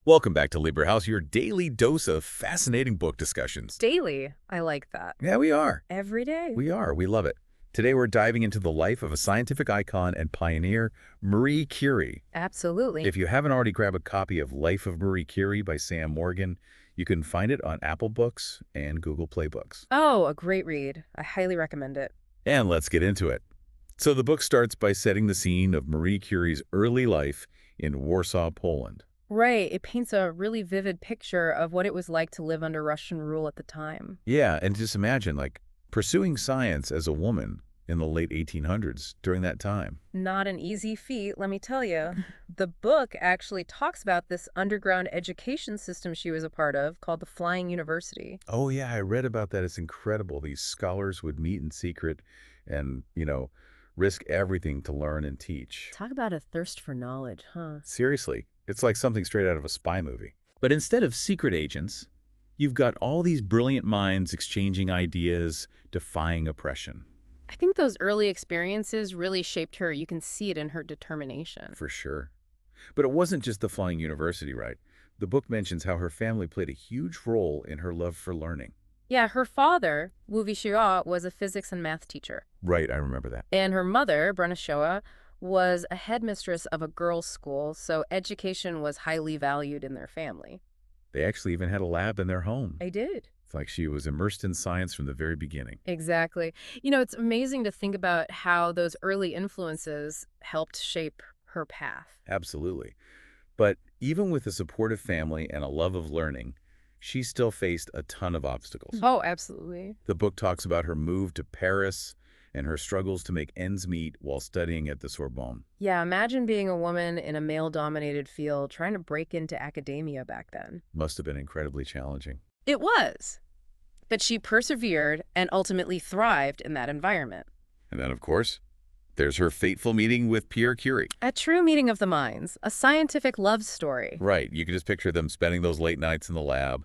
Welcome back to Librihouse, your daily dose of fascinating book discussions. Daily. I like that. Yeah, we are. Every day. We are. We love it. Today we're diving into the life of a scientific icon and pioneer, Marie Curie. Absolutely. If you haven't already grabbed a copy of Life of Marie Curie by Sam Morgan, you can find it on Apple Books and Google Play Books. Oh, a great read. I highly recommend it. And let's get into it. So the book starts by setting the scene of Marie Curie's early life in Warsaw, Poland. Right. It paints a really vivid picture of what it was like to live under Russian rule at the time. Yeah, and just imagine, pursuing science as a woman in the late 1800s during that time. Not an easy feat, let me tell you. The book actually talks about this underground education system she was a part of called the Flying University. Oh, yeah, I read about that. It's incredible. These scholars would meet in secret and, risk everything to learn and teach. Talk about a thirst for knowledge, huh? Seriously, it's like something straight out of a spy movie. But instead of secret agents, you've got all these brilliant minds exchanging ideas, defying oppression. I think those early experiences really shaped her. You can see it in her determination. For sure. But it wasn't just the Flying University, right? The book mentions how her family played a huge role in her love for learning. Yeah, her father, Wu Shoa, was a physics and math teacher. Right, I remember that. And her mother, Brenda Shoa, was a headmistress of a girls' school, so education was highly valued in their family. They actually even had a lab in their home. They did. It's like she was immersed in science from the very beginning. Exactly. It's amazing to think about how those early influences helped shape her path. Absolutely. But even with a supportive family and a love of learning, she still faced a ton of obstacles. Oh, absolutely. The book talks about her move to Paris and her struggles to make ends meet while studying at the Sorbonne. Yeah, imagine being a woman in a male-dominated field trying to break into academia back then. Must have been incredibly challenging. It was. But she persevered and ultimately thrived in that environment. And then, of course, there's her fateful meeting with Pierre Curie. A true meeting of the minds, a scientific love story. Right. You can just picture them spending those late nights in the lab,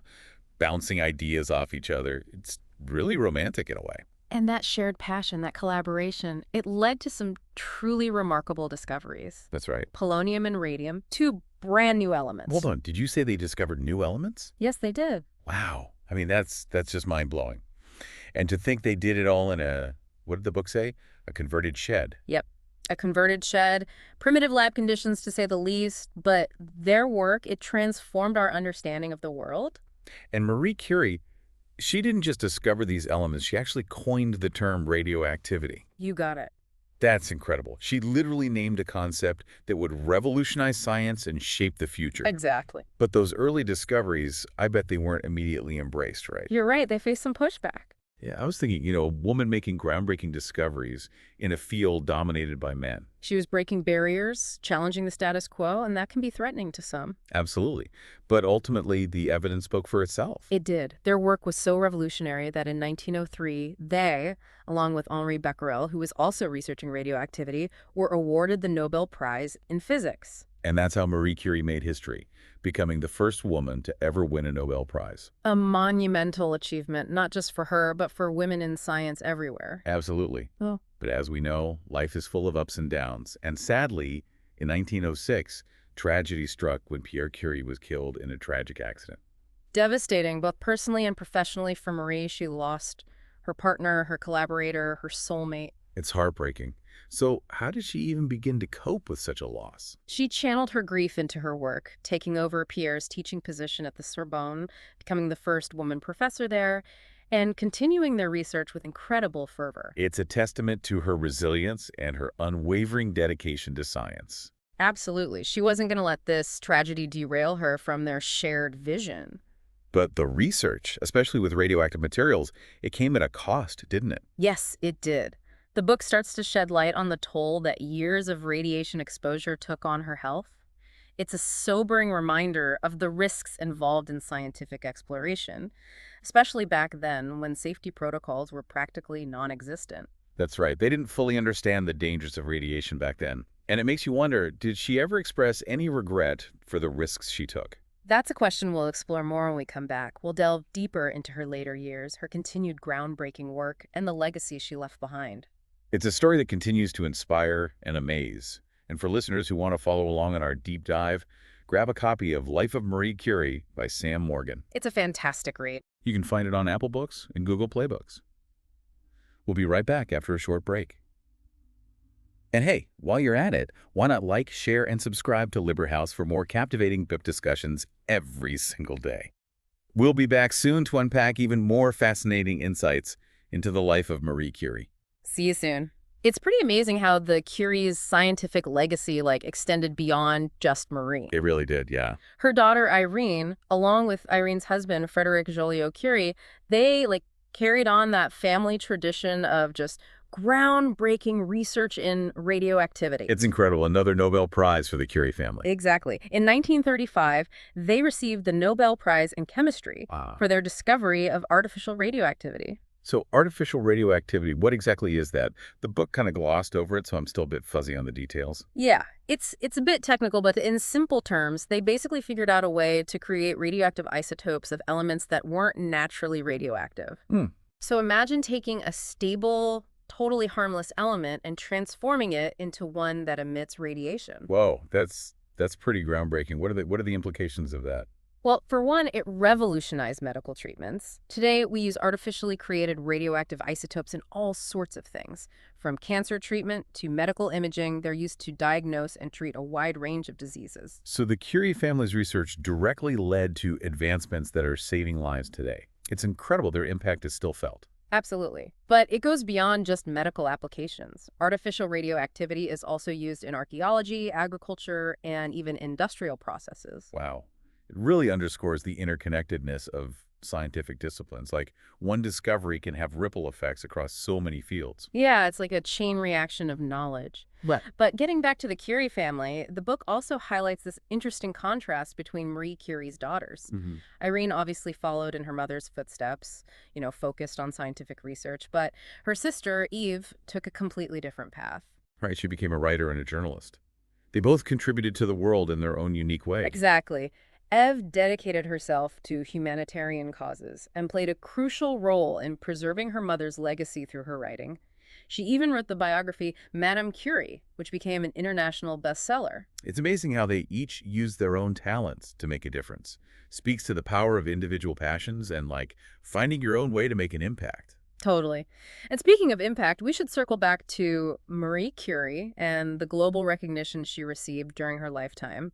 bouncing ideas off each other. It's really romantic in a way. And that shared passion, that collaboration, it led to some truly remarkable discoveries. That's right. Polonium and radium, two brand new elements. Hold on. Did you say they discovered new elements? Yes, they did. Wow. I mean, that's just mind-blowing. And to think they did it all in what did the book say? A converted shed. Yep. A converted shed, primitive lab conditions to say the least, but their work, it transformed our understanding of the world. And Marie Curie, she didn't just discover these elements, she actually coined the term radioactivity. You got it. That's incredible. She literally named a concept that would revolutionize science and shape the future. Exactly. But those early discoveries, I bet they weren't immediately embraced, right? You're right. They faced some pushback. Yeah, I was thinking, a woman making groundbreaking discoveries in a field dominated by men. She was breaking barriers, challenging the status quo, and that can be threatening to some. Absolutely. But ultimately, the evidence spoke for itself. It did. Their work was so revolutionary that in 1903, they, along with Henri Becquerel, who was also researching radioactivity, were awarded the Nobel Prize in Physics. And that's how Marie Curie made history, becoming the first woman to ever win a Nobel Prize. A monumental achievement, not just for her, but for women in science everywhere. Absolutely. Oh. But as we know, life is full of ups and downs. And sadly, in 1906, tragedy struck when Pierre Curie was killed in a tragic accident. Devastating, both personally and professionally for Marie. She lost her partner, her collaborator, her soulmate. It's heartbreaking. So how did she even begin to cope with such a loss? She channeled her grief into her work, taking over Pierre's teaching position at the Sorbonne, becoming the first woman professor there, and continuing their research with incredible fervor. It's a testament to her resilience and her unwavering dedication to science. Absolutely. She wasn't going to let this tragedy derail her from their shared vision. But the research, especially with radioactive materials, it came at a cost, didn't it? Yes, it did. The book starts to shed light on the toll that years of radiation exposure took on her health. It's a sobering reminder of the risks involved in scientific exploration, especially back then when safety protocols were practically non-existent. That's right. They didn't fully understand the dangers of radiation back then. And it makes you wonder, did she ever express any regret for the risks she took? That's a question we'll explore more when we come back. We'll delve deeper into her later years, her continued groundbreaking work, and the legacy she left behind. It's a story that continues to inspire and amaze. And for listeners who want to follow along on our deep dive, grab a copy of Life of Marie Curie by Sam Morgan. It's a fantastic read. You can find it on Apple Books and Google Play Books. We'll be right back after a short break. And hey, while you're at it, why not like, share, and subscribe to Librihouse for more captivating book discussions every single day. We'll be back soon to unpack even more fascinating insights into the life of Marie Curie. See you soon. It's pretty amazing how the Curie's scientific legacy extended beyond just Marie. It really did, yeah. Her daughter Irene, along with Irene's husband Frederic Joliot-Curie, they carried on that family tradition of just groundbreaking research in radioactivity. It's incredible. Another Nobel Prize for the Curie family. Exactly. In 1935, they received the Nobel Prize in Chemistry for their discovery of artificial radioactivity. So artificial radioactivity, what exactly is that? The book kind of glossed over it, so I'm still a bit fuzzy on the details. Yeah, it's a bit technical, but in simple terms, they basically figured out a way to create radioactive isotopes of elements that weren't naturally radioactive. So imagine taking a stable, totally harmless element and transforming it into one that emits radiation. Whoa, that's pretty groundbreaking. What are the implications of that? Well, for one, it revolutionized medical treatments. Today, we use artificially created radioactive isotopes in all sorts of things. From cancer treatment to medical imaging, they're used to diagnose and treat a wide range of diseases. So the Curie family's research directly led to advancements that are saving lives today. It's incredible their impact is still felt. Absolutely. But it goes beyond just medical applications. Artificial radioactivity is also used in archaeology, agriculture, and even industrial processes. Wow. It really underscores the interconnectedness of scientific disciplines. Like, one discovery can have ripple effects across so many fields. Yeah, it's like a chain reaction of knowledge. But getting back to the Curie family, the book also highlights this interesting contrast between Marie Curie's daughters. Irene obviously followed in her mother's footsteps, focused on scientific research, but her sister, Eve, took a completely different path. Right, she became a writer and a journalist. They both contributed to the world in their own unique way. Exactly. Eve dedicated herself to humanitarian causes and played a crucial role in preserving her mother's legacy through her writing. She even wrote the biography Madame Curie, which became an international bestseller. It's amazing how they each used their own talents to make a difference. Speaks to the power of individual passions and, finding your own way to make an impact. Totally. And speaking of impact, we should circle back to Marie Curie and the global recognition she received during her lifetime.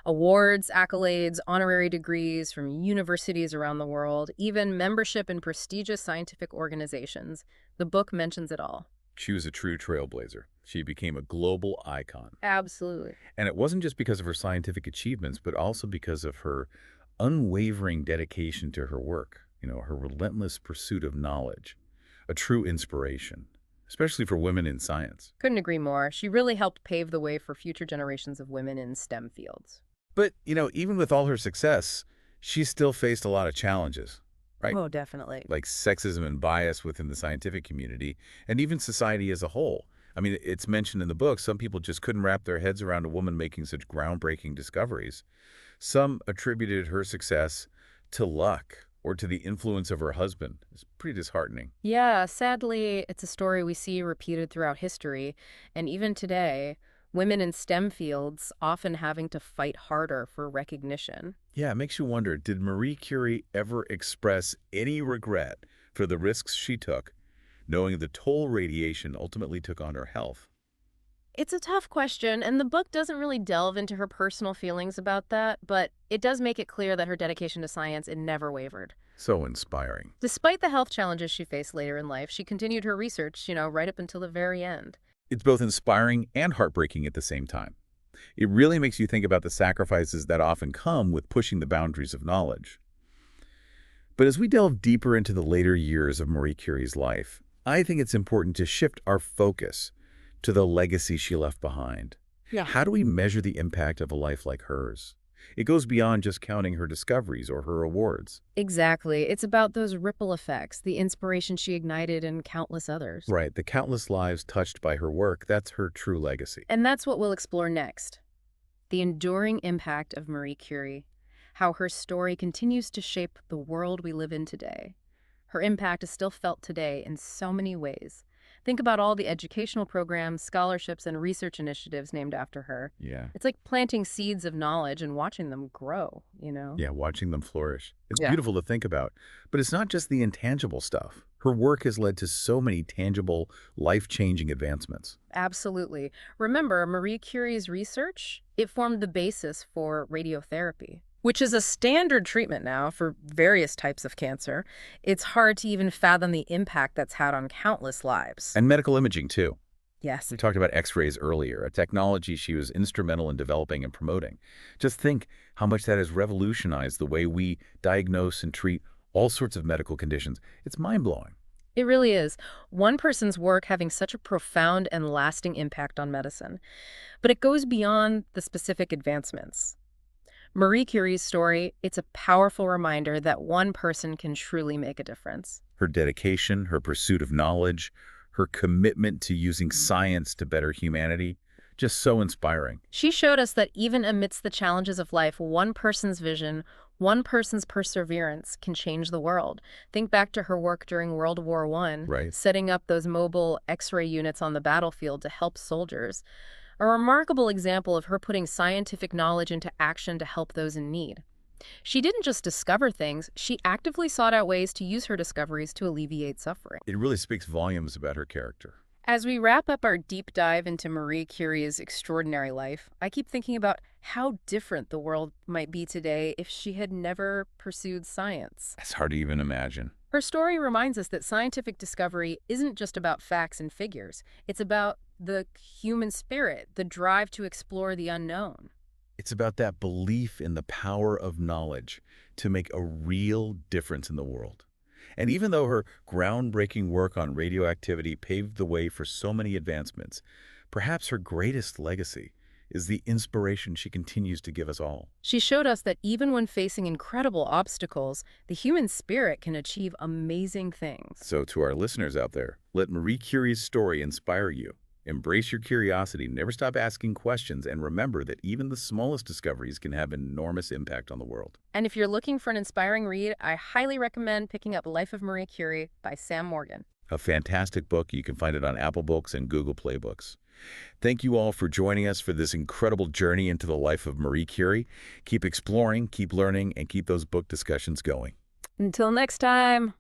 Awards, accolades, honorary degrees from universities around the world, even membership in prestigious scientific organizations. The book mentions it all. She was a true trailblazer. She became a global icon. Absolutely. And it wasn't just because of her scientific achievements, but also because of her unwavering dedication to her work, her relentless pursuit of knowledge. A true inspiration, especially for women in science. Couldn't agree more. She really helped pave the way for future generations of women in STEM fields. But, even with all her success, she still faced a lot of challenges, right? Oh, definitely. Like sexism and bias within the scientific community, and even society as a whole. I mean, it's mentioned in the book, some people just couldn't wrap their heads around a woman making such groundbreaking discoveries. Some attributed her success to luck or to the influence of her husband. It's pretty disheartening. Yeah, sadly, it's a story we see repeated throughout history. And even today, women in STEM fields often having to fight harder for recognition. Yeah, it makes you wonder, did Marie Curie ever express any regret for the risks she took, knowing the toll radiation ultimately took on her health? It's a tough question, and the book doesn't really delve into her personal feelings about that, but it does make it clear that her dedication to science, it never wavered. So inspiring. Despite the health challenges she faced later in life, she continued her research, right up until the very end. It's both inspiring and heartbreaking at the same time. It really makes you think about the sacrifices that often come with pushing the boundaries of knowledge. But as we delve deeper into the later years of Marie Curie's life, I think it's important to shift our focus to the legacy she left behind. Yeah. How do we measure the impact of a life like hers? It goes beyond just counting her discoveries or her awards. Exactly. It's about those ripple effects, the inspiration she ignited in countless others. Right, the countless lives touched by her work, that's her true legacy. And that's what we'll explore next. The enduring impact of Marie Curie, how her story continues to shape the world we live in today. Her impact is still felt today in so many ways. Think about all the educational programs, scholarships, and research initiatives named after her. Yeah. It's like planting seeds of knowledge and watching them grow, you know? Yeah, watching them flourish. It's Yeah. beautiful to think about. But it's not just the intangible stuff. Her work has led to so many tangible, life-changing advancements. Absolutely. Remember, Marie Curie's research, it formed the basis for radiotherapy, which is a standard treatment now for various types of cancer. It's hard to even fathom the impact that's had on countless lives. And medical imaging, too. Yes. We talked about X-rays earlier, a technology she was instrumental in developing and promoting. Just think how much that has revolutionized the way we diagnose and treat all sorts of medical conditions. It's mind-blowing. It really is. One person's work having such a profound and lasting impact on medicine. But it goes beyond the specific advancements. Marie Curie's story, it's a powerful reminder that one person can truly make a difference. Her dedication, her pursuit of knowledge, her commitment to using science to better humanity, just so inspiring. She showed us that even amidst the challenges of life, one person's vision, one person's perseverance can change the world. Think back to her work during World War I, Right. setting up those mobile X-ray units on the battlefield to help soldiers. A remarkable example of her putting scientific knowledge into action to help those in need. She didn't just discover things, she actively sought out ways to use her discoveries to alleviate suffering. It really speaks volumes about her character. As we wrap up our deep dive into Marie Curie's extraordinary life, I keep thinking about how different the world might be today if she had never pursued science. It's hard to even imagine. Her story reminds us that scientific discovery isn't just about facts and figures. It's about the human spirit, the drive to explore the unknown. It's about that belief in the power of knowledge to make a real difference in the world. And even though her groundbreaking work on radioactivity paved the way for so many advancements, perhaps her greatest legacy is the inspiration she continues to give us all. She showed us that even when facing incredible obstacles, the human spirit can achieve amazing things. So to our listeners out there, let Marie Curie's story inspire you. Embrace your curiosity, never stop asking questions, and remember that even the smallest discoveries can have an enormous impact on the world. And if you're looking for an inspiring read, I highly recommend picking up Life of Marie Curie by Sam Morgan. A fantastic book. You can find it on Apple Books and Google Play Books. Thank you all for joining us for this incredible journey into the life of Marie Curie. Keep exploring, keep learning, and keep those book discussions going. Until next time.